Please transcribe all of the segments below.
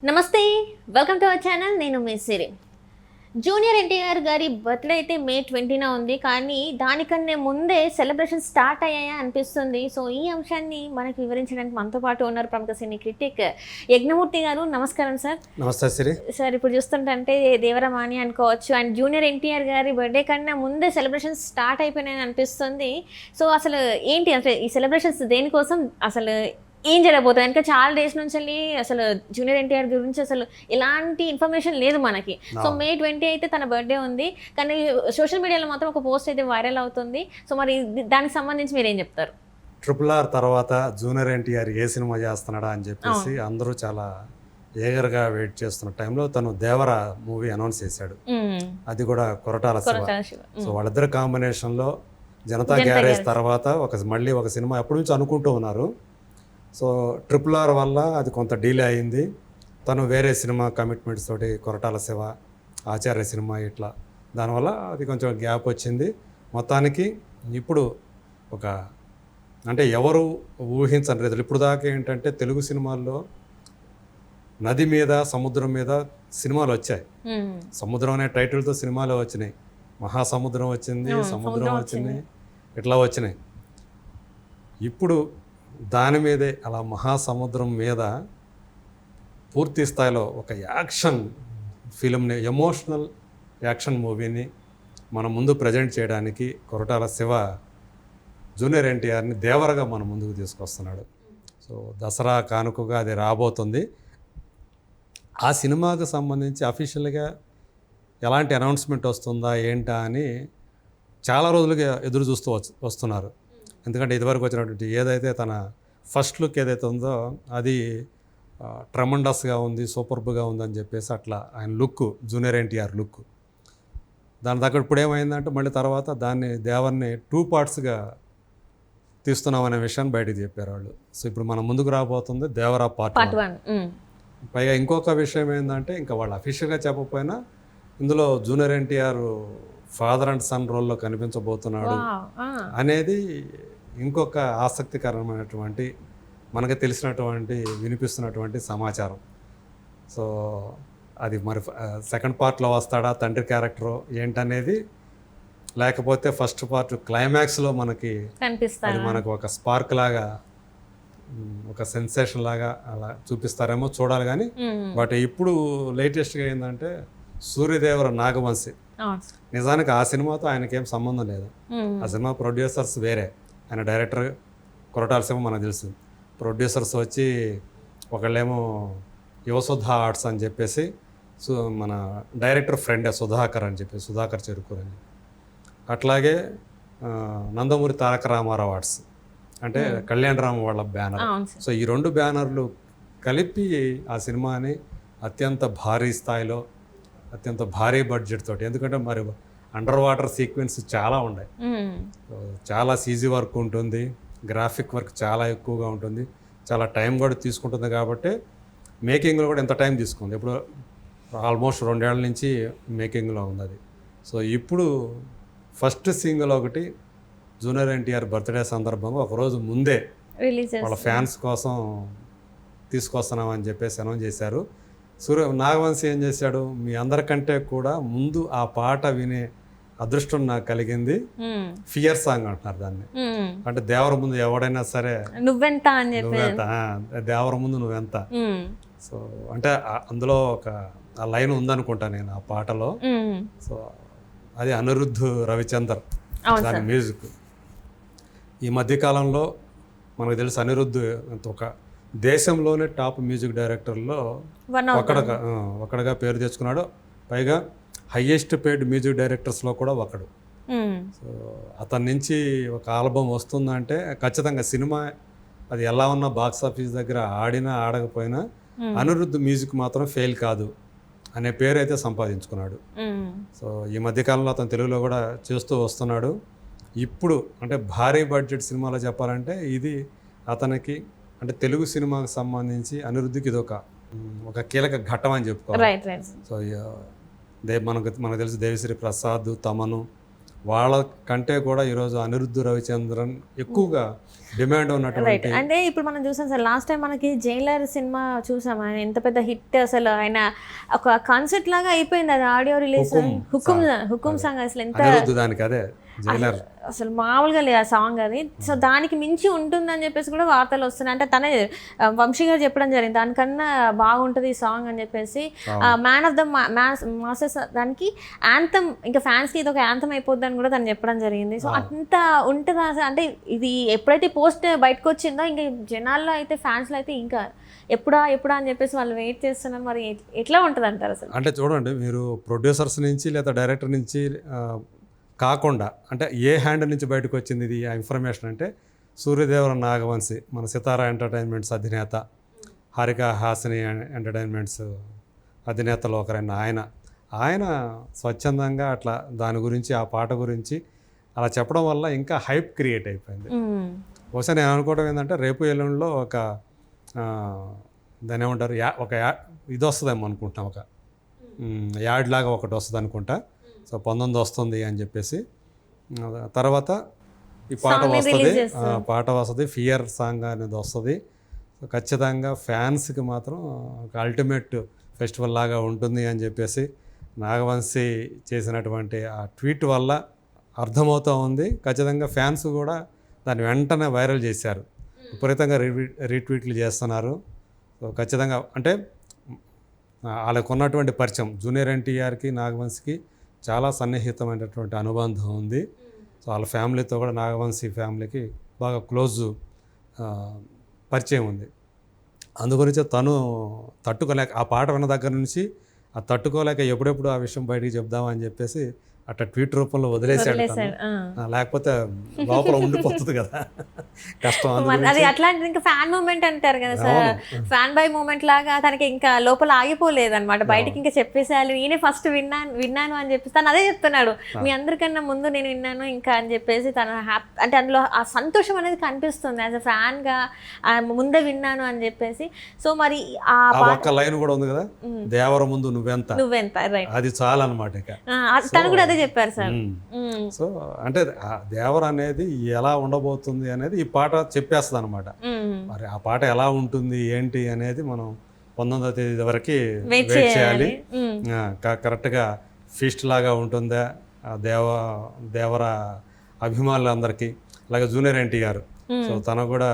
నమస్తే, welcome to our channel. నేను మీ సిరి. Junior NTR గారి బర్త్డే అయితే మే 20న ఉంది, కానీ దానికన్నా ముందే సెలబ్రేషన్ స్టార్ట్ అయ్యాయా అనిపిస్తుంది. సో ఈ అంశాన్ని మనకు వివరించడానికి మనతో పాటు ఉన్నారు ప్రముఖ సినీ క్రిటిక్ యజ్ఞమూర్తి గారు. నమస్కారం సార్. నమస్తే సిరి. సార్, ఇప్పుడు చూస్తుంటే దేవరమాని అనుకోవచ్చు, అండ్ జూనియర్ ఎన్టీఆర్ గారి బర్త్డే కన్నా ముందే సెలబ్రేషన్స్ స్టార్ట్ అయిపోయినాయని అనిపిస్తుంది. సో అసలు ఏంటి అంటే ఈ సెలబ్రేషన్స్ దేనికోసం, అసలు ఏం జరగబోతుంది? ఇంకా చాలా డేస్ నుంచి వెళ్ళి అసలు జూనియర్ ఎన్టీఆర్ గురించి అసలు ఎలాంటి ఇన్ఫర్మేషన్ లేదు మనకి. సో మే 20 అయితే తన బర్త్డే ఉంది, కానీ సోషల్ మీడియాలో మాత్రం ఒక పోస్ట్ అయితే వైరల్ అవుతుంది. సో మరి దానికి సంబంధించి మీరు ఏం చెప్తారు? RRR తర్వాత జూనియర్ ఎన్టీఆర్ ఏ సినిమా చేస్తున్నాడా అని చెప్పేసి అందరూ చాలా ఏగర్గా వెయిట్ చేస్తున్న టైంలో తను దేవర మూవీ అనౌన్స్ చేశాడు. అది కూడా కొరటాల శివ. సో వాళ్ళిద్దరు కాంబినేషన్లో జనతా గ్యారేజ్ తర్వాత మళ్ళీ ఒక సినిమా ఎప్పటి నుంచి అనుకుంటూ ఉన్నారు. సో RRR వల్ల అది కొంత డీలే అయింది. తను వేరే సినిమా కమిట్మెంట్స్ తోటి కొరటాల శివ, ఆచార్య సినిమా ఇట్లా దానివల్ల అది కొంచెం గ్యాప్ వచ్చింది. మొత్తానికి ఇప్పుడు అంటే ఎవరు ఊహించని రీతిలో ఇప్పుడు దాకా ఏంటంటే తెలుగు సినిమాల్లో నది మీద సముద్రం మీద సినిమాలు వచ్చాయి. సముద్రం అనే టైటిల్తో సినిమాలు వచ్చినాయి. మహాసముద్రం వచ్చింది, సముద్రం వచ్చింది, ఇట్లా వచ్చినాయి. ఇప్పుడు దాని మీదే అలా మహాసముద్రం మీద పూర్తి స్థాయిలో ఒక యాక్షన్ ఫిలింని, ఎమోషనల్ యాక్షన్ మూవీని మన ముందు ప్రజెంట్ చేయడానికి కొరటాల శివ జూనియర్ ఎన్టీఆర్ని దేవరగా మన ముందుకు తీసుకొస్తున్నాడు. సో దసరా కానుకగా అది రాబోతుంది. ఆ సినిమాకు సంబంధించి అఫీషియల్గా ఎలాంటి అనౌన్స్మెంట్ వస్తుందా ఏంటా అని చాలా రోజులుగా ఎదురు చూస్తూ వస్తున్నారు. ఎందుకంటే ఇదివరకు వచ్చినటువంటి ఏదైతే తన ఫస్ట్ లుక్ ఏదైతే ఉందో అది ట్రమండస్గా ఉంది, సూపర్బ్గా ఉందని చెప్పేసి అట్లా ఆయన లుక్, జూనియర్ ఎన్టీఆర్ లుక్. దాని దగ్గర ఇప్పుడు ఏమైందంటే మళ్ళీ తర్వాత దాన్ని దేవర్ని 2 పార్ట్స్గా తీస్తున్నామనే విషయాన్ని బయటకు చెప్పారు వాళ్ళు. సో ఇప్పుడు మనం ముందుకు రాబోతుంది దేవరా పార్ట్ 1. పైగా ఇంకొక విషయం ఏంటంటే ఇంకా వాళ్ళు అఫీషియల్గా చెప్పకపోయినా ఇందులో junior NTR father and son రోల్లో కనిపించబోతున్నాడు అనేది ఇంకొక ఆసక్తికరమైనటువంటి, మనకు తెలిసినటువంటి, వినిపిస్తున్నటువంటి సమాచారం. సో అది మరి సెకండ్ పార్ట్లో వస్తాడా తండ్రి క్యారెక్టరు ఏంటనేది, లేకపోతే ఫస్ట్ పార్ట్ క్లైమాక్స్లో మనకి అది మనకు ఒక స్పార్క్ లాగా, ఒక సెన్సేషన్ లాగా అలా చూపిస్తారేమో చూడాలి. కానీ బట్ ఇప్పుడు లేటెస్ట్గా ఏంటంటే సూర్యదేవర నాగవంశి, నిజానికి ఆ సినిమాతో ఆయనకేం సంబంధం లేదు. ఆ సినిమా ప్రొడ్యూసర్స్ వేరే, ఆయన డైరెక్టర్ కొరటాల శివ మనకు తెలుసు. ప్రొడ్యూసర్స్ వచ్చి ఒకళ్ళేమో యువసుధ ఆర్ట్స్ అని చెప్పేసి, మన డైరెక్టర్ ఫ్రెండే సుధాకర్ అని చెప్పి, సుధాకర్ చెరుకూరు అని. అట్లాగే నందమూరి తారక రామారావు ఆర్ట్స్ అంటే కళ్యాణ్ రామ్ వాళ్ళ బ్యానర్. సో ఈ 2 బ్యానర్లు కలిపి ఆ సినిమాని అత్యంత భారీ స్థాయిలో, అత్యంత భారీ బడ్జెట్ తోటి, ఎందుకంటే మరి అండర్ వాటర్ సీక్వెన్స్ చాలా ఉన్నాయి, చాలా సీజీ వర్క్ ఉంటుంది, గ్రాఫిక్ వర్క్ చాలా ఎక్కువగా ఉంటుంది, చాలా టైం కూడా తీసుకుంటుంది. కాబట్టి మేకింగ్లో కూడా ఎంత టైం తీసుకుంది, ఇప్పుడు ఆల్మోస్ట్ 2 ఏళ్ల నుంచి మేకింగ్లో ఉంది అది. సో ఇప్పుడు ఫస్ట్ సింగిల్ ఒకటి జూనియర్ ఎన్టీఆర్ బర్త్డే సందర్భంగా ఒకరోజు ముందే వాళ్ళ ఫ్యాన్స్ కోసం తీసుకొస్తున్నామని చెప్పేసి అనౌన్స్ చేశారు. నాగవంశి ఏం చేశాడు, మీ అందరికంటే కూడా ముందు ఆ పాట వినే అదృష్టం నాకు కలిగింది. ఫియర్ సాంగ్ అంటున్నారు దాన్ని. అంటే దేవర ముందు ఎవడైనా సరే నువ్వెంత అని చెప్పి, దేవర ముందు నువ్వెంత. సో అంటే అందులో ఒక ఆ లైన్ ఉందనుకుంటా నేను ఆ పాటలో. సో అది అనిరుద్ధ్ రవిచందర్ దాని మ్యూజిక్. ఈ మధ్యకాలంలో మనకు తెలుసు అనిరుద్ధ్ ఒక దేశంలోనే టాప్ మ్యూజిక్ డైరెక్టర్లో ఒకడుగా పేరు తెచ్చుకున్నాడు. పైగా హయ్యెస్ట్ పెయిడ్ మ్యూజిక్ డైరెక్టర్స్లో కూడా ఒకడు. సో అతని నుంచి ఒక ఆల్బమ్ వస్తుందంటే ఖచ్చితంగా సినిమా అది ఎలా ఉన్నా బాక్స్ ఆఫీస్ దగ్గర ఆడినా ఆడకపోయినా అనిరుద్ధ్ మ్యూజిక్ మాత్రం ఫెయిల్ కాదు అనే పేరు అయితే సంపాదించుకున్నాడు. సో ఈ మధ్యకాలంలో అతను తెలుగులో కూడా చేస్తూ వస్తున్నాడు. ఇప్పుడు అంటే భారీ బడ్జెట్ సినిమాలో చెప్పాలంటే ఇది అతనికి, అంటే తెలుగు సినిమాకి సంబంధించి అనిరుద్ధికి ఇది ఒక కీలక ఘట్టం అని చెప్పుకోవాలి. సో మనకు తెలుసు దేవిశ్రీ ప్రసాద్, తమను, వాళ్ళ కంటే కూడా ఈరోజు అనిరుద్ధ్ రవిచంద్రన్ ఎక్కువగా డిమాండ్ ఉన్నటువంటి. అంటే ఇప్పుడు మనం చూసాం సార్, లాస్ట్ టైం మనకి జైలర్ సినిమా చూసాం, ఆయన ఎంత పెద్ద హిట్, అసలు ఆయన ఒక కాన్సెప్ట్ లాగా అయిపోయింది అది, ఆడియో రిలీజ్. హుకుం సాంగ్ అసలు ఎంత అనిరుద్ధ్ దానికి అదే జైలర్ అసలు మామూలుగా లేదు ఆ సాంగ్ అది. సో దానికి మించి ఉంటుందని చెప్పేసి కూడా వార్తలు వస్తున్నాయి. అంటే తనే వంశీ గారు చెప్పడం జరిగింది, దానికన్నా బాగుంటుంది ఈ సాంగ్ అని చెప్పేసి. మ్యాన్ ఆఫ్ ద మాసెస్ దానికి యాంథమ్, ఇంకా ఫ్యాన్స్కి ఇది ఒక యాంథమ్ అయిపోద్ది అని కూడా తను చెప్పడం జరిగింది. సో అంత ఉంటుందా అసలు? అంటే ఇది ఎప్పుడైతే పోస్ట్ బయటకు వచ్చిందో ఇంకా జనాల్లో అయితే, ఫ్యాన్స్లో అయితే ఇంకా ఎప్పుడా అని చెప్పేసి వాళ్ళు వెయిట్ చేస్తున్నారు. మరి ఎట్లా ఉంటుంది అంటారు అసలు? అంటే చూడండి, మీరు ప్రొడ్యూసర్స్ నుంచి లేదా డైరెక్టర్ నుంచి కాకుండా అంటే ఏ హ్యాండ్ నుంచి బయటకు వచ్చింది ఇది ఆ ఇన్ఫర్మేషన్ అంటే, సూర్యదేవర నాగవంశి మన సితారా ఎంటర్టైన్మెంట్స్ అధినేత, హారిక హాసిని ఎంటర్టైన్మెంట్స్ అధినేతలో ఒకరైన ఆయన స్వచ్ఛందంగా అట్లా దాని గురించి, ఆ పాట గురించి అలా చెప్పడం వల్ల ఇంకా హైప్ క్రియేట్ అయిపోయింది. బహుశా నేను అనుకోవడం ఏంటంటే, రేపు ఎల్లుండిలో ఒక దాని ఏమంటారు, ఒక ఇది వస్తుందేమో అనుకుంటున్నాం, ఒక యాడ్ లాగా ఒకటి వస్తుంది అనుకుంటా. సో 19 వస్తుంది అని చెప్పేసి, తర్వాత ఈ పాట వస్తుంది, ఫియర్ సాంగ్ అనేది వస్తుంది. సో ఖచ్చితంగా ఫ్యాన్స్కి మాత్రం ఒక అల్టిమేట్ ఫెస్టివల్ లాగా ఉంటుంది అని చెప్పేసి నాగవంశీ చేసినటువంటి ఆ ట్వీట్ వల్ల అర్థమవుతూ ఉంది. ఖచ్చితంగా ఫ్యాన్స్ కూడా దాన్ని వెంటనే వైరల్ చేశారు, విపరీతంగా రీట్వీట్లు చేస్తున్నారు. సో ఖచ్చితంగా అంటే వాళ్ళకు ఉన్నటువంటి పరిచయం, జూనియర్ ఎన్టీఆర్కి నాగవంశీకి చాలా సన్నిహితమైనటువంటి అనుబంధం ఉంది. సో వాళ్ళ ఫ్యామిలీతో కూడా నాగవంశీ ఫ్యామిలీకి బాగా క్లోజ్ పరిచయం ఉంది. అందుగురించి తను తట్టుకోలేక, ఆ పాట విన్న దగ్గర నుంచి ఆ తట్టుకోలేక ఎప్పుడెప్పుడు ఆ విషయం బయటికి చెప్దామని చెప్పేసి అట్లా ట్వీట్ రూపంలో వదిలేసాడు. లేకపోతే లోపల ఉండిపోతుంది కదా, కష్టం. అది అట్లాంటి ఇంకా ఫ్యాన్ మూమెంట్ అంటారు కదా సార్, ఫ్యాన్ బై మూమెంట్ లాగా తనకి ఇంకా లోపల ఆగిపోలేదు అనమాట, బయటకి ఇంకా చెప్పేసారు. ఈయనే ఫస్ట్ విన్నాను అని చెప్పేసి తను అదే చెప్తున్నాడు, మీ అందరికన్నా ముందు నేను విన్నాను ఇంకా అని చెప్పేసి. తను హ్యాపీ అంటే అందులో ఆ సంతోషం అనేది కనిపిస్తుంది, యాజ్ అ ఫ్యాన్ గా ముందే విన్నాను అని చెప్పేసి. సో మరి ఆ ఒక్క లైన్ కూడా ఉంది కదా, దేవర ముందు నువ్వెంత, రైట్, అది చాలా అనమాట. తను కూడా అదే చెప్పారు సార్. సో అంటే దేవర అనేది ఎలా ఉండబోతుంది అనేది ఈ పాట చెప్పేస్తుంది అనమాట. మరి ఆ పాట ఎలా ఉంటుంది ఏంటి అనేది మనం 19వ తేదీ వరకు వెయిట్ చేయాలి. కరెక్ట్గా ఫీస్ట్ లాగా ఉంటుందా దేవర అభిమానులందరికీ, అలాగే జూనియర్ ఎన్టీఆర్. సో తను కూడా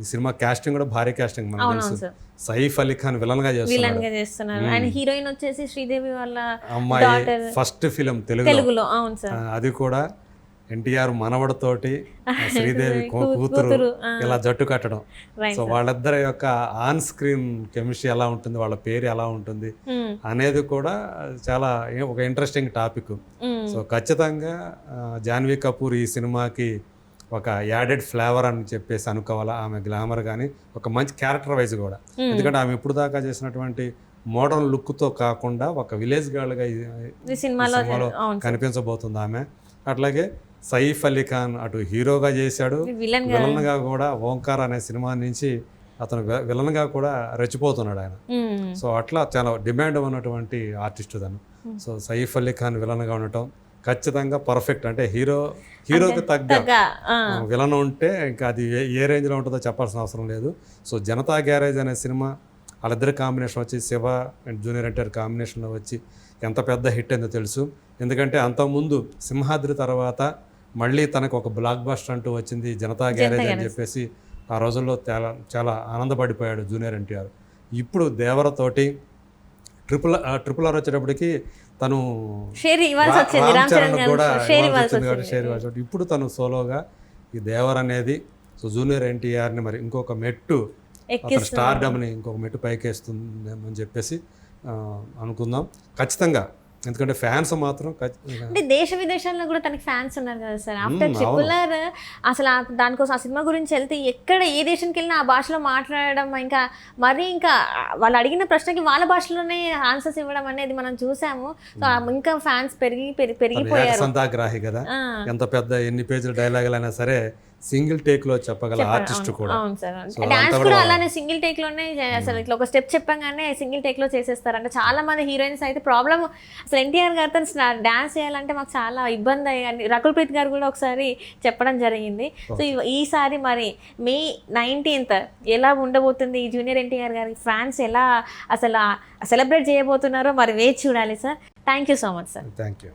ఈ సినిమా కాస్టింగ్ కూడా భారీ కాస్టింగ్ మనకు తెలుసు. సైఫ్ అలీ ఖాన్ విలన్ గా చేస్తున్నారు. ఆయన హీరోయిన్ వచ్చేసి శ్రీదేవి వాళ్ళ అమ్మాయి, ఫస్ట్ ఫిలిం తెలుగులో. అవును సార్, అది కూడా ఎన్టీఆర్ మనవడితోటి శ్రీదేవి కూతురు ఇలా జట్టు కట్టడం. సో వాళ్ళిద్దరి యొక్క ఆన్ స్క్రీన్ కెమిస్ట్రీ ఎలా ఉంటుంది, వాళ్ళ పేరు ఎలా ఉంటుంది అనేది కూడా చాలా ఒక ఇంట్రెస్టింగ్ టాపిక్. సో ఖచ్చితంగా జాన్వీ కపూర్ ఈ సినిమాకి ఒక యాడెడ్ ఫ్లేవర్ అని చెప్పేసి అనుకోవాలా. ఆమె గ్లామర్ కానీ ఒక మంచి క్యారెక్టర్ వైజ్ కూడా, ఎందుకంటే ఆమె ఇప్పుడు దాకా చేసినటువంటి మోడర్న్ లుక్తో కాకుండా ఒక విలేజ్ గర్ల్గా ఈ సినిమాలో కనిపించబోతుంది ఆమె. అట్లాగే సైఫ్ అలీ ఖాన్ అటు హీరోగా చేశాడు, విలన్గా కూడా ఓంకార్ అనే సినిమా నుంచి అతను విలన్గా కూడా రెచ్చిపోతున్నాడు ఆయన. సో అట్లా చాలా డిమాండ్ ఉన్నటువంటి ఆర్టిస్ట్ తను. సో సైఫ్ అలీ ఖాన్ విలన్గా ఉండటం ఖచ్చితంగా పర్ఫెక్ట్. అంటే హీరోకి తగ్గ విలన్ ఉంటే ఇంకా అది ఏ రేంజ్లో ఉంటుందో చెప్పాల్సిన అవసరం లేదు. సో జనతా గ్యారేజ్ అనే సినిమా వాళ్ళిద్దరి కాంబినేషన్ వచ్చి, శివ అండ్ జూనియర్ ఎన్టీఆర్ కాంబినేషన్లో వచ్చి ఎంత పెద్ద హిట్ అయిందో తెలుసు. ఎందుకంటే అంతకుముందు సింహాద్రి తర్వాత మళ్ళీ తనకు ఒక బ్లాక్ బస్టర్ అంటూ వచ్చింది జనతా గ్యారేజ్ అని చెప్పేసి ఆ రోజుల్లో చాలా ఆనందపడిపోయాడు జూనియర్ ఎన్టీఆర్. ఇప్పుడు దేవరతోటి ట్రిపుల్ ఆర్ వచ్చేటప్పటికి తను రామ్ చరణ్ కూడా షేర్ ఇవ్వాల్సి, ఇప్పుడు తను సోలోగా ఈ దేవర్ అనేది సో జూనియర్ ఎన్టీఆర్ని మరి ఇంకొక మెట్టు, స్టార్డమ్ని ఇంకొక మెట్టు పైకేస్తుందని చెప్పేసి అనుకుందాం ఖచ్చితంగా. ఎందుకంటే ఫ్యాన్స్ మాత్రం అంటే దేశ విదేశాల్లో కూడా తనకి ఫ్యాన్స్ ఉన్నారు కదా సార్. ఆఫ్టర్ ట్రిపుల్ ఆర్ అసలు దానికోసం ఆ సినిమా గురించి వెళ్తే ఎక్కడ ఏ దేశానికి వెళ్ళినా ఆ భాషలో మాట్లాడడం, ఇంకా మరి ఇంకా వాళ్ళు అడిగిన ప్రశ్నకి వాళ్ళ భాషలోనే ఆన్సర్స్ ఇవ్వడం అనేది మనం చూసాము. సో ఇంకా ఫ్యాన్స్ పెరిగిపోయారు. సంతాగ్రాహి కదా, ఎంత పెద్ద ఎన్ని పేజీల డైలాగులు అయినా సరే సింగిల్ టేక్ లో చెప్పగల ఆర్టిస్ట్ కూడా. అవును సార్. So, డాన్స్ అంతా కూడా కూడా- అలానే సింగిల్ టేక్ లోనే అసలు ఇట్లా ఒక స్టెప్ చెప్పగానే సింగిల్ టేక్ లో చేసేస్తారు. అంటే చాలా మంది హీరోయిన్స్ అయితే ప్రాబ్లమ్ అసలు ఎన్టీఆర్ గారితో డాన్స్ చేయాలంటే మాకు చాలా ఇబ్బంది అయ్యి రకుల్ ప్రీత్ గారు కూడా ఒకసారి చెప్పడం జరిగింది. సో ఈసారి మరి మే 19th ఎలా ఉండబోతుంది ఈ జూనియర్ ఎన్టీఆర్ గారి ఫ్యాన్స్ ఎలా అసలు సెలబ్రేట్ చేయబోతున్నారో మరి వేచి చూడాలి sir. Thank you so much sir. Thank you.